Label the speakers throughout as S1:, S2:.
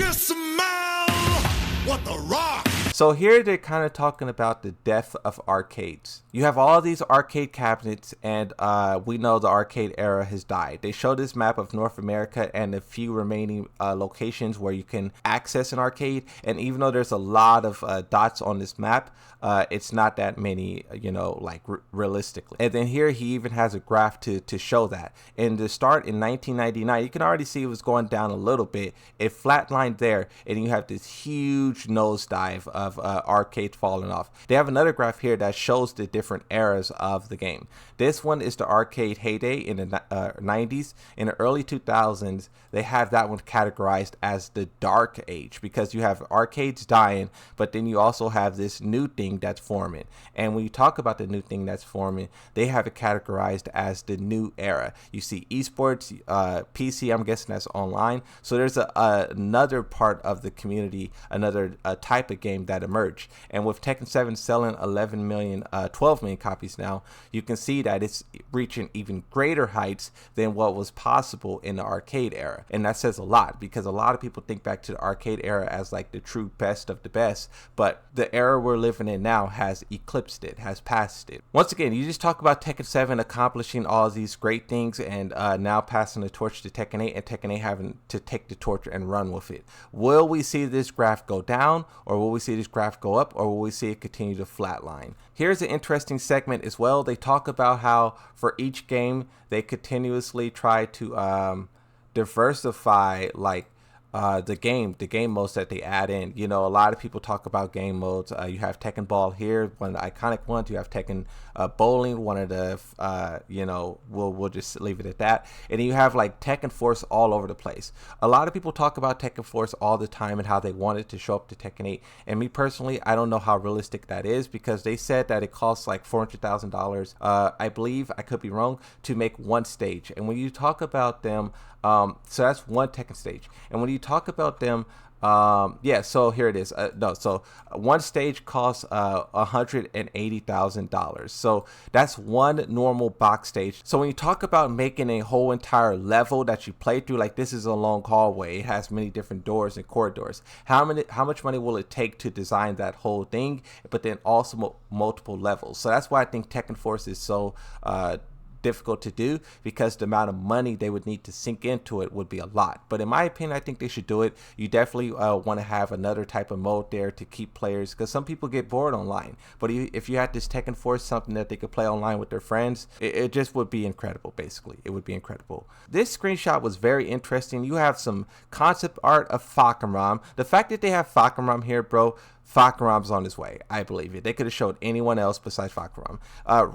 S1: You smell what the rock.
S2: So here they're kind of talking about the death of arcades. You have all these arcade cabinets, and we know the arcade era has died. They show this map of North America and a few remaining locations where you can access an arcade. And even though there's a lot of dots on this map, it's not that many, you know, like realistically. And then here he even has a graph to show that. And to start in 1999, you can already see it was going down a little bit. It flatlined there, and you have this huge nosedive of arcades falling off. They have another graph here that shows the different eras of the game. This one is the arcade heyday in the 90s. In the early 2000s, they have that one categorized as the dark age, because you have arcades dying, but then you also have this new thing that's forming. And when you talk about the new thing that's forming, they have it categorized as the new era. You see esports, PC, I'm guessing that's online. So there's another part of the community, another type of game that emerged. And with Tekken 7 selling 11 million, 12 million copies now, you can see that it's reaching even greater heights than what was possible in the arcade era. And that says a lot, because a lot of people think back to the arcade era as like the true best of the best, but the era we're living in now has eclipsed it, has passed it. Once again, you just talk about Tekken 7 accomplishing all these great things, and now passing the torch to Tekken 8, and Tekken 8 having to take the torch and run with it. Will we see this graph go down, or will we see this graph go up, or will we see it continue to flatline? Here's an interesting segment as well. They talk about how for each game they continuously try to diversify like the game modes that they add in. You know, a lot of people talk about game modes. You have Tekken Ball here, one of the iconic ones. You have Tekken Bowling, one of the you know, we'll just leave it at that. And then you have like Tekken Force all over the place. A lot of people talk about Tekken Force all the time and how they want it to show up to Tekken 8. And me personally, I don't know how realistic that is, because they said that it costs like $400,000, I believe, I could be wrong, to make one stage. And when you talk about them, so that's one Tekken stage. And when you talk about them, yeah, so here it is. So one stage costs $180,000. So that's one normal box stage. So when you talk about making a whole entire level that you play through, like this is a long hallway, it has many different doors and corridors. How much money will it take to design that whole thing, but then also multiple levels? So that's why I think Tekken Force is so difficult to do, because the amount of money they would need to sink into it would be a lot. But in my opinion, I think they should do it. You definitely want to have another type of mode there to keep players, because some people get bored online. But if you had this Tekken Force, something that they could play online with their friends, it just would be incredible. Basically, it would be incredible. This screenshot was very interesting. You have some concept art of Fahkumram. The fact that they have Fahkumram here, bro, Fahkumram's on his way. I believe it. They could have showed anyone else besides Fahkumram.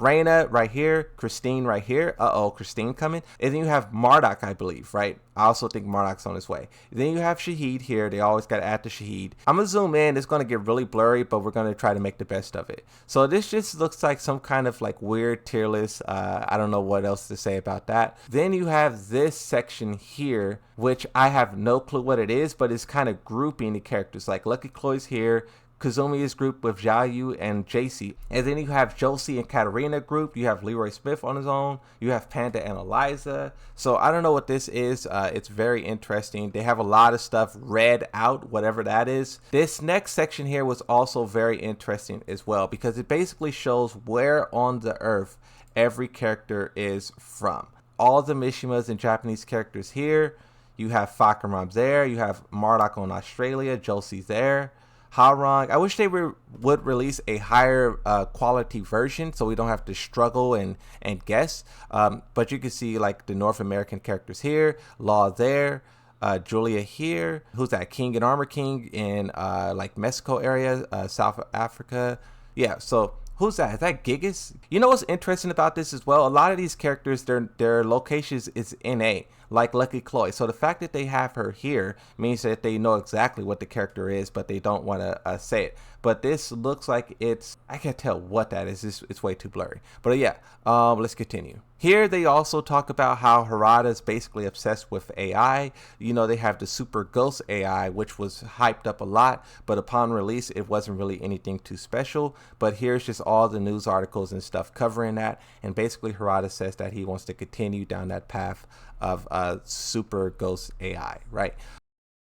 S2: Reina right here, Christine right here. Christine coming. And then you have Marduk, I believe, right? I also think Marduk's on his way. Then you have Shahid here. They always got to add the Shahid. I'm going to zoom in. It's going to get really blurry, but we're going to try to make the best of it. So this just looks like some kind of like weird tier list. I don't know what else to say about that. Then you have this section here, which I have no clue what it is, but it's kind of grouping the characters. Like Lucky Chloe's here. Kazumi is grouped with Xiaoyu and JC. And then you have Josie and Katarina grouped. You have Leroy Smith on his own. You have Panda and Eliza. So I don't know what this is. It's very interesting. They have a lot of stuff read out, whatever that is. This next section here was also very interesting as well, because it basically shows where on the earth every character is from. All the Mishimas and Japanese characters here. You have Fahkumram there. You have Marduk on Australia. Josie's there. Harang. I wish they would release a higher quality version, so we don't have to struggle and guess. But you can see like the North American characters here, Law there, Julia here. Who's that? King and Armor King in like Mexico area, South Africa. Yeah. So who's that? Is that Gigas? You know what's interesting about this as well? A lot of these characters, their locations is NA, like Lucky Chloe. So the fact that they have her here means that they know exactly what the character is, but they don't want to say it. But this looks like I can't tell what that is. It's way too blurry. But yeah, let's continue. Here they also talk about how Harada is basically obsessed with AI. You know, they have the Super Ghost AI, which was hyped up a lot, but upon release, it wasn't really anything too special. But here's just all the news articles and stuff covering that. And basically Harada says that he wants to continue down that path of Super Ghost AI, right?